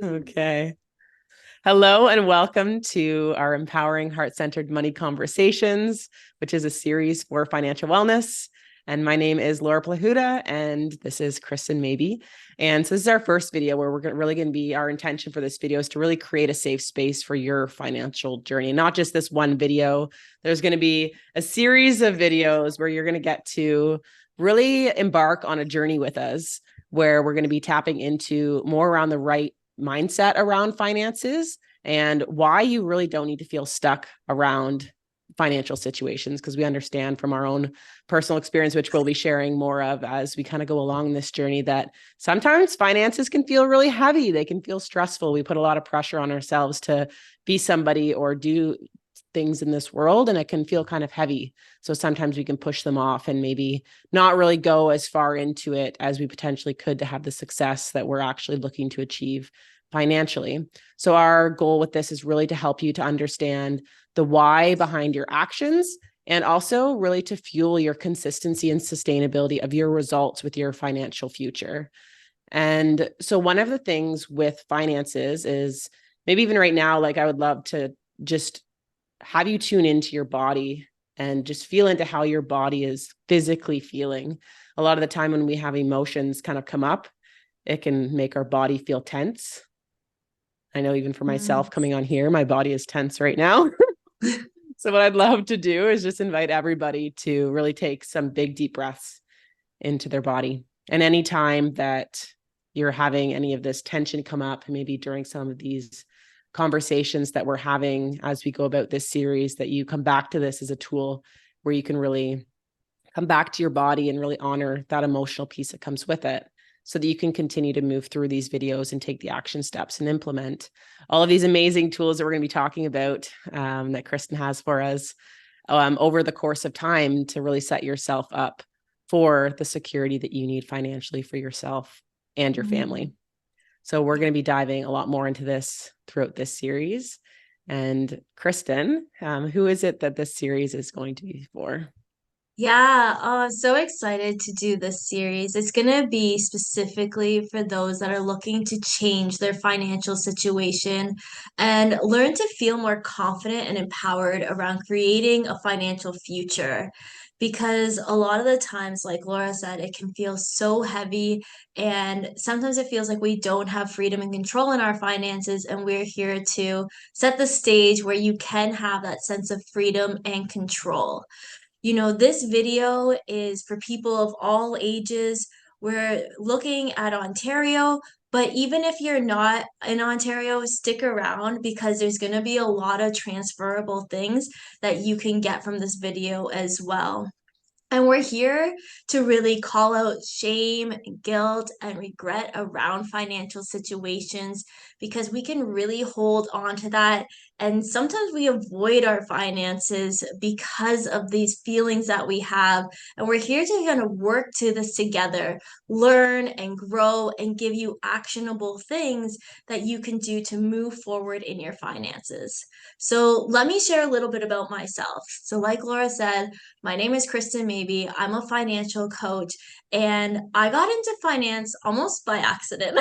Okay. Hello and welcome to our Empowering Heart-Centered Money Conversations, which is a series for financial wellness. And my name is Laura Plahuta, and this is Kristen Mabee. And so this is our first video where we're really going to be, our intention for this video is to really create a safe space for your financial journey. Not just this one video. There's going to be a series of videos where you're going to get to really embark on a journey with us, where we're going to be tapping into more around the right mindset around finances and why you really don't need to feel stuck around financial situations, because we understand from our own personal experience, which we'll be sharing more of as we kind of go along this journey, that sometimes finances can feel really heavy. They can feel stressful. We put a lot of pressure on ourselves to be somebody or do things in this world, and it can feel kind of heavy. So sometimes we can push them off and maybe not really go as far into it as we potentially could to have the success that we're actually looking to achieve financially. So our goal with this is really to help you to understand the why behind your actions, and also really to fuel your consistency and sustainability of your results with your financial future. And so one of the things with finances is, maybe even right now, like I would love to just have you tune into your body and just feel into how your body is physically feeling. A lot of the time when we have emotions kind of come up, it can make our body feel tense. I know even for myself coming on here, my body is tense right now. So what I'd love to do is just invite everybody to really take some big, deep breaths into their body. And anytime that you're having any of this tension come up, maybe during some of these conversations that we're having as we go about this series, that you come back to this as a tool where you can really come back to your body and really honor that emotional piece that comes with it, so that you can continue to move through these videos and take the action steps and implement all of these amazing tools that we're going to be talking about, that Kristen has for us over the course of time, to really set yourself up for the security that you need financially for yourself and your family. So we're going to be diving a lot more into this throughout this series. And Kristen, who is it that this series is going to be for? Yeah, I'm so excited to do this series. It's going to be specifically for those that are looking to change their financial situation and learn to feel more confident and empowered around creating a financial future. Because a lot of the times, like Laura said, it can feel so heavy, and sometimes it feels like we don't have freedom and control in our finances. And we're here to set the stage where you can have that sense of freedom and control. This video is for people of all ages. We're looking at Ontario, but even if you're not in Ontario, stick around because there's going to be a lot of transferable things that you can get from this video as well. And we're here to really call out shame, guilt, and regret around financial situations because we can really hold on to that. And sometimes we avoid our finances because of these feelings that we have. And we're here to kind of work to this together, learn and grow, and give you actionable things that you can do to move forward in your finances. So, let me share a little bit about myself. So, like Laura said, my name is Kristen Mabee. I'm a financial coach, and I got into finance almost by accident.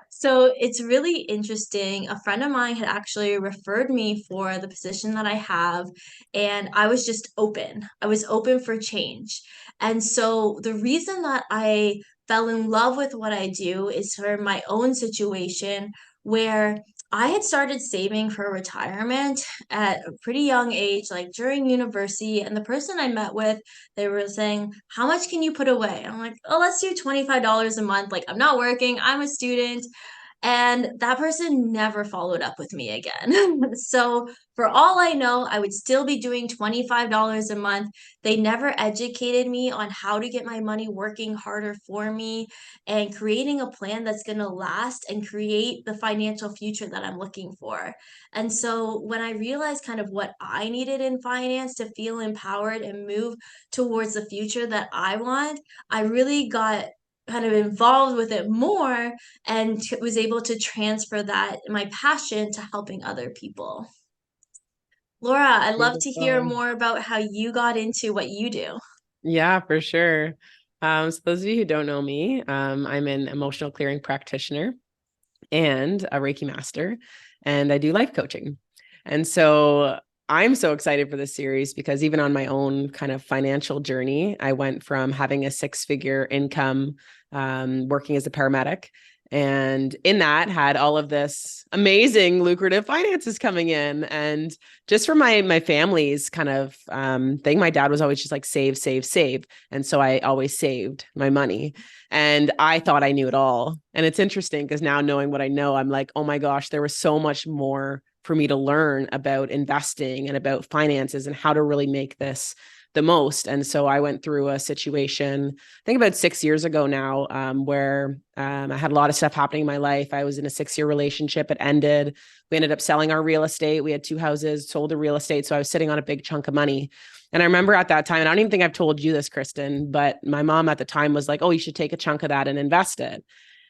So it's really interesting. A friend of mine had actually referred me for the position that I have, and I was just open. I was open for change. And so the reason that I fell in love with what I do is for my own situation where I had started saving for retirement at a pretty young age, like during university. And the person I met with, they were saying, "How much can you put away?" I'm like, "Oh, let's do $25 a month. Like, I'm not working, I'm a student." And that person never followed up with me again. So, for all I know, I would still be doing $25 a month. They never educated me on how to get my money working harder for me and creating a plan that's going to last and create the financial future that I'm looking for. And so, when I realized kind of what I needed in finance to feel empowered and move towards the future that I want, I really got kind of involved with it more and was able to transfer that my passion to helping other people. Laura, I'd love to hear Beautiful. more about how you got into what you do. Yeah, for sure. So those of you who don't know me, I'm an emotional clearing practitioner. and a Reiki master, and I do life coaching. And so I'm so excited for this series because even on my own kind of financial journey, I went from having a 6-figure income, working as a paramedic, and in that had all of this amazing lucrative finances coming in. And just for my family's kind of thing, my dad was always just like save, save, save. And so I always saved my money. And I thought I knew it all. And it's interesting because now knowing what I know, I'm like, oh my gosh, there was so much more for me to learn about investing and about finances and how to really make this the most. And so I went through a situation, I think about 6 years ago now, where I had a lot of stuff happening in my life. I was in a 6-year relationship. It ended. We ended up selling our real estate. We had 2 houses, sold the real estate. So I was sitting on a big chunk of money. And I remember at that time, and I don't even think I've told you this, Kristen, but my mom at the time was like, oh, you should take a chunk of that and invest it.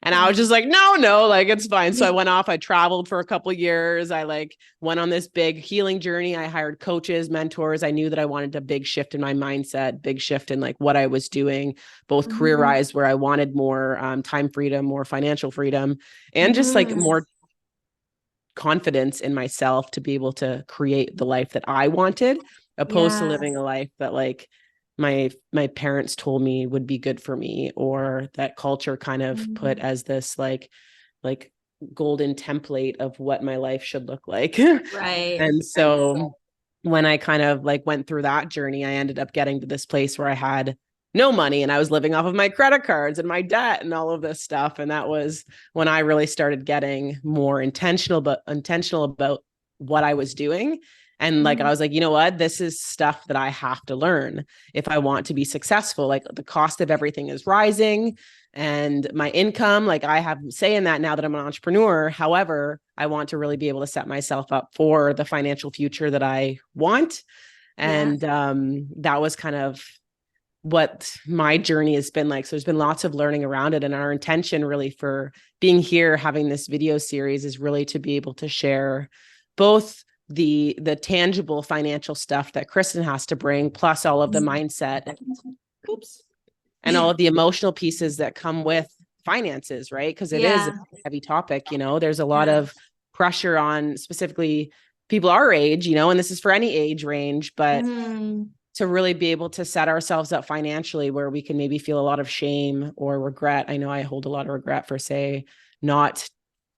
And I was just like, no, like it's fine. So I went off, I traveled for a couple of years. I like went on this big healing journey. I hired coaches, mentors. I knew that I wanted a big shift in my mindset, big shift in like what I was doing, both career-wise, where I wanted more time freedom, more financial freedom, and just like more confidence in myself to be able to create the life that I wanted, opposed to living a life that like my parents told me would be good for me, or that culture kind of put as this like golden template of what my life should look like. Right. And so when I kind of like went through that journey, I ended up getting to this place where I had no money and I was living off of my credit cards and my debt and all of this stuff. And that was when I really started getting more intentional about what I was doing. And like, I was like, you know what, this is stuff that I have to learn if I want to be successful. Like the cost of everything is rising and my income, like I have say in that now that I'm an entrepreneur. However, I want to really be able to set myself up for the financial future that I want. And that was kind of what my journey has been like. So there's been lots of learning around it. And our intention really for being here, having this video series is really to be able to share both the tangible financial stuff that Kristen has to bring, plus all of the mindset, and all of the emotional pieces that come with finances, right? Because it is a heavy topic, you know, there's a lot of pressure on specifically people our age, you know, and this is for any age range, but to really be able to set ourselves up financially where we can maybe feel a lot of shame or regret. I know I hold a lot of regret for, say, not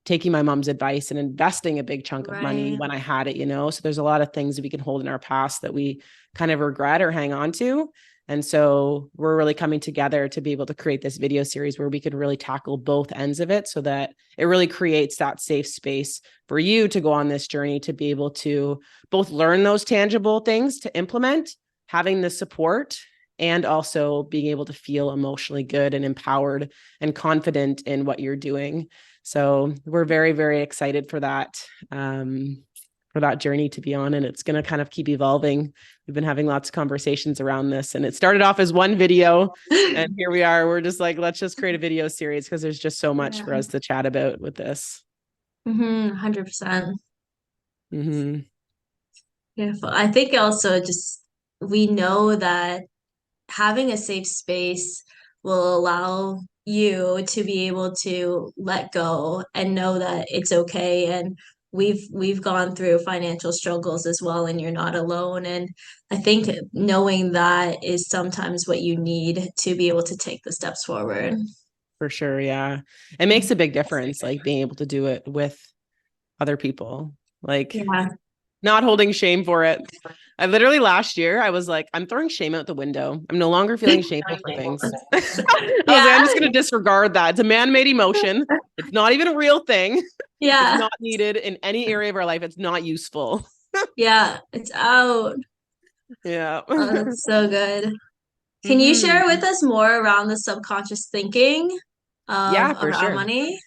taking my mom's advice and investing a big chunk of money when I had it, you know? So there's a lot of things that we can hold in our past that we kind of regret or hang on to. And so we're really coming together to be able to create this video series where we could really tackle both ends of it so that it really creates that safe space for you to go on this journey to be able to both learn those tangible things to implement, having the support, and also being able to feel emotionally good and empowered and confident in what you're doing. So we're very, very excited for that journey to be on. And it's going to kind of keep evolving. We've been having lots of conversations around this, and it started off as one video and here we are. We're just like, let's just create a video series because there's just so much for us to chat about with this. 100%. Beautiful. I think also just we know that having a safe space will allow you to be able to let go and know that it's okay. And we've gone through financial struggles as well, and you're not alone. And I think knowing that is sometimes what you need to be able to take the steps forward. For sure. Yeah. It makes a big difference, like being able to do it with other people, like not holding shame for it. I literally last year, I was like, I'm throwing shame out the window. I'm no longer feeling shameful for things. I was like, I'm just going to disregard that. It's a man-made emotion. It's not even a real thing. It's not needed in any area of our life. It's not useful. It's out. Oh, that's so good. Can you share with us more around the subconscious thinking of our money?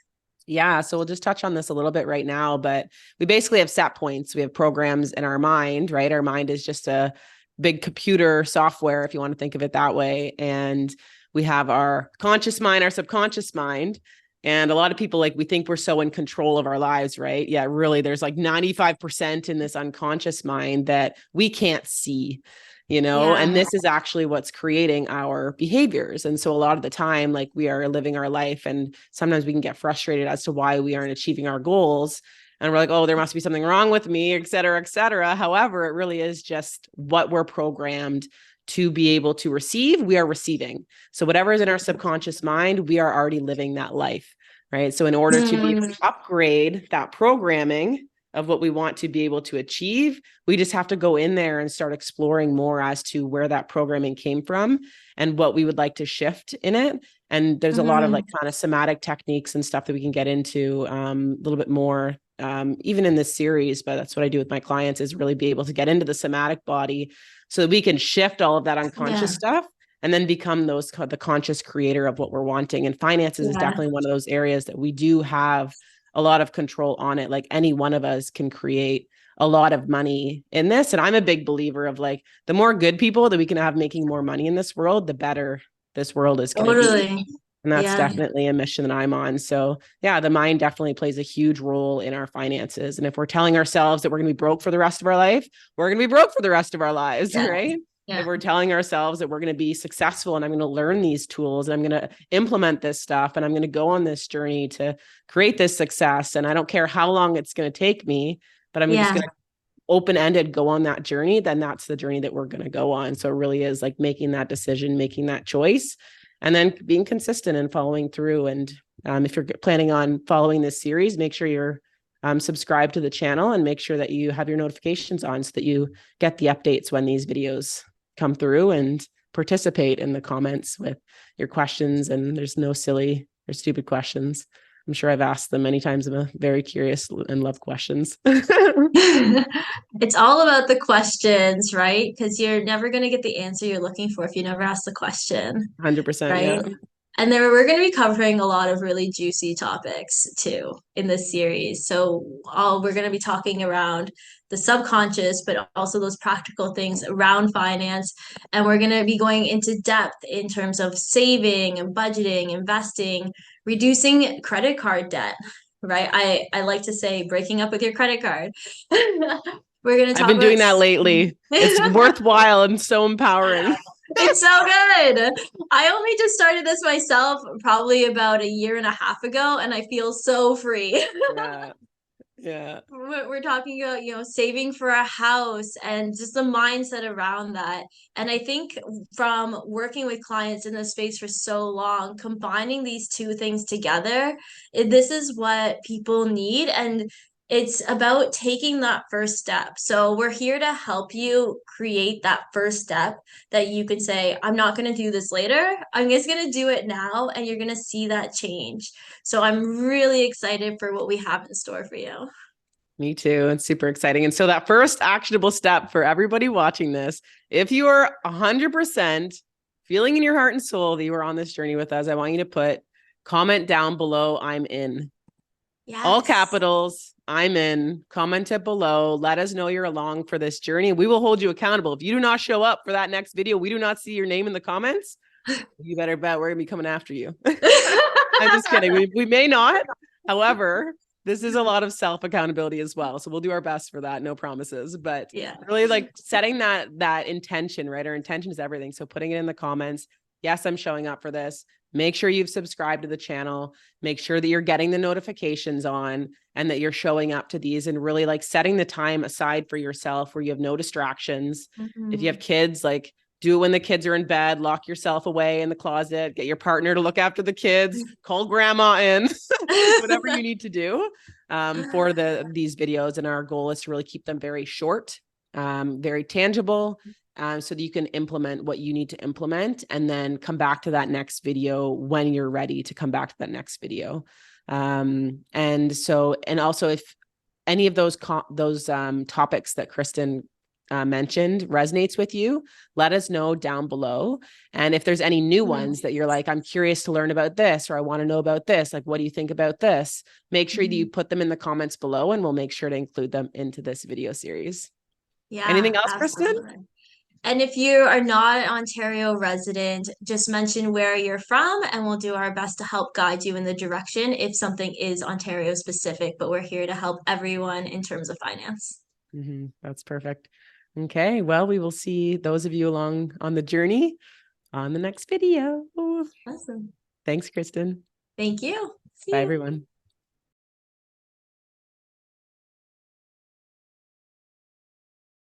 Yeah. So we'll just touch on this a little bit right now, but we basically have set points. We have programs in our mind, right? Our mind is just a big computer software, if you want to think of it that way. And we have our conscious mind, our subconscious mind. And a lot of people, like, we think we're so in control of our lives, right? Yeah, really. There's like 95% in this unconscious mind that we can't see. and Yeah. this is actually what's creating our behaviors. And so a lot of the time, like, we are living our life, and sometimes we can get frustrated as to why we aren't achieving our goals. And we're like, oh, there must be something wrong with me, et cetera, et cetera. However, it really is just what we're programmed to be able to receive, we are receiving. So whatever is in our subconscious mind, we are already living that life, right? So in order to be able to upgrade that programming of what we want to be able to achieve, we just have to go in there and start exploring more as to where that programming came from and what we would like to shift in it. And there's a lot of like kind of somatic techniques and stuff that we can get into a little bit more, even in this series, but that's what I do with my clients, is really be able to get into the somatic body so that we can shift all of that unconscious stuff and then become the conscious creator of what we're wanting. And finances is definitely one of those areas that we do have a lot of control on it. Like, any one of us can create a lot of money in this. And I'm a big believer of, like, the more good people that we can have making more money in this world, the better this world is going to be. And that's definitely a mission that I'm on. So yeah, the mind definitely plays a huge role in our finances. And if we're telling ourselves that we're going to be broke for the rest of our life, we're going to be broke for the rest of our lives, right? If we're telling ourselves that we're going to be successful and I'm going to learn these tools and I'm going to implement this stuff and I'm going to go on this journey to create this success, and I don't care how long it's going to take me, but I'm just going to open-ended go on that journey, then that's the journey that we're going to go on. So it really is like making that decision, making that choice, and then being consistent and following through. And if you're planning on following this series, make sure you're subscribed to the channel and make sure that you have your notifications on so that you get the updates when these videos come through, and participate in the comments with your questions. And there's no silly or stupid questions. I'm sure I've asked them many times. I'm very curious and love questions. It's all about the questions, right? Because you're never going to get the answer you're looking for if you never ask the question, 100%. right? Yeah. And then we're going to be covering a lot of really juicy topics too in this series. So we're going to be talking around the subconscious, but also those practical things around finance. And we're going to be going into depth in terms of saving and budgeting, investing, reducing credit card debt, right? I like to say breaking up with your credit card. We're going to talk I've been doing that lately. It's worthwhile and so empowering. It's so good. I only just started this myself probably about a year and a half ago, and I feel so free. Yeah. We're talking about, saving for a house and just the mindset around that. And I think from working with clients in this space for so long, combining these two things together, this is what people need. And it's about taking that first step. So we're here to help you create that first step that you can say, I'm not going to do this later. I'm just going to do it now. And you're going to see that change. So I'm really excited for what we have in store for you. Me too. It's super exciting. And so that first actionable step for everybody watching this, if you are 100% feeling in your heart and soul that you are on this journey with us, I want you to comment down below, I'm in. Yes. All capitals, I'm in. Comment it below. Let us know you're along for this journey. We will hold you accountable. If you do not show up for that next video, we do not see your name in the comments, you better bet we're going to be coming after you. I'm just kidding. We may not. However, this is a lot of self-accountability as well. So we'll do our best for that. No promises, but really like setting that intention, right? Our intention is everything. So putting it in the comments. Yes, I'm showing up for this. Make sure you've subscribed to the channel. Make sure that you're getting the notifications on and that you're showing up to these, and really like setting the time aside for yourself where you have no distractions. If you have kids, like, do it when the kids are in bed, lock yourself away in the closet, get your partner to look after the kids, call grandma in, whatever you need to do for these videos. And our goal is to really keep them very short, very tangible, so that you can implement what you need to implement and then come back to that next video when you're ready to come back to that next video. And also if any of those topics that Kristen mentioned resonates with you, let us know down below. And if there's any new ones that you're like, I'm curious to learn about this, or I want to know about this, like, what do you think about this? Make sure that you put them in the comments below, and we'll make sure to include them into this video series. Yeah. Anything else, absolutely. Kristen? And if you are not an Ontario resident, just mention where you're from and we'll do our best to help guide you in the direction if something is Ontario specific, but we're here to help everyone in terms of finance. That's perfect. Okay, well, we will see those of you along on the journey on the next video. Awesome. Thanks, Kristen. Thank you. See Bye, you. everyone.